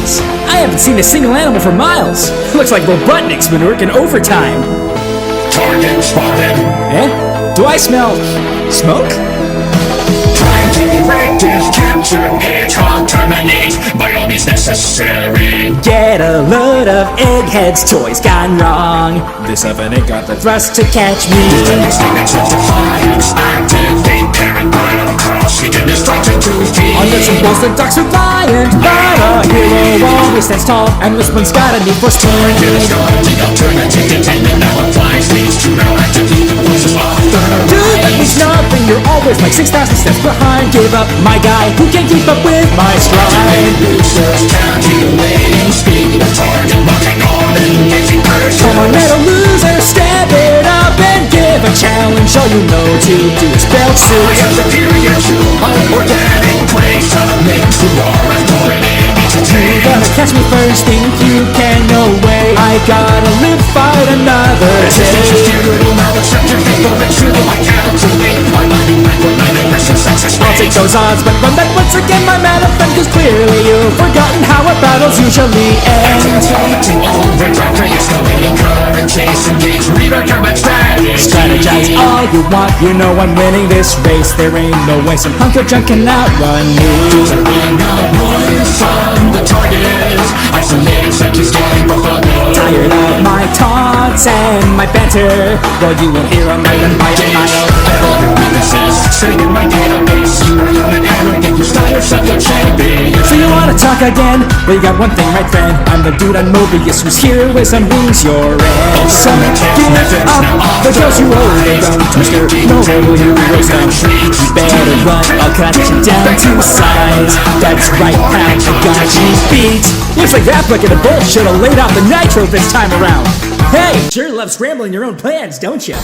Jeez, I haven't seen a single animal for miles. Looks like Robotnik's been working overtime. Target spotted. Eh? Do I smell smoke? Trying to erect is capture. Hedgehog terminate. By all means necessary. Get a load of eggheads, toys gone wrong. This oven ain't got the thrust to catch me. Statements of defiance. Activate parent vital cross. He can destruct it to feed. Under some balls the ducks are violent, but a hero always stands tall, and this one's got a need for speed. Target is gone. The alternative intended now applies. Leads to now activate the forces of the Dude, that means nothing, you're always like 6,000 steps behind. Give up, my guy, who can't keep up with my stride. Boosters calculating speed. Target locking on engaging person. Come on, little loser, step it up and give a challenge. All you know to do is belt I suit. am superior to unorganic place of names who are authority to You take. gotta catch me first, think you can, no way. I gotta live, fight another Resistance is day. futile, now accept your fate. But it's true, I calculate. I'm moving backward, 90% success I'll take those odds, but run back once again, my man of friend, 'cause clearly you've forgotten how our battles usually end. Activating overdrive, escalating current, chase, engage, reroute combat strategy. Strategize all you want, you know I'm winning this race. There ain't no way some hunk of junk can outrun me. Ring of noise from the target is isolated, sentries getting befuddled. Tired of my taunts and my banter, well you will hear a million by a mile. Weaknesses, sitting in my database. You are young and arrogant, you style yourself your champion. So you wanna talk again? Well you got one thing right, friend, I'm the dude on Mobius whose heroism wings your end. So give up the girls you overrun, Twister, no heroes now. You better run, I'll cut you down to size. That's right, pal, I got you beat. Looks like that bucket of bullshit should've laid out the nitro this time around. Hey, sure love scrambling your own plans, don't you?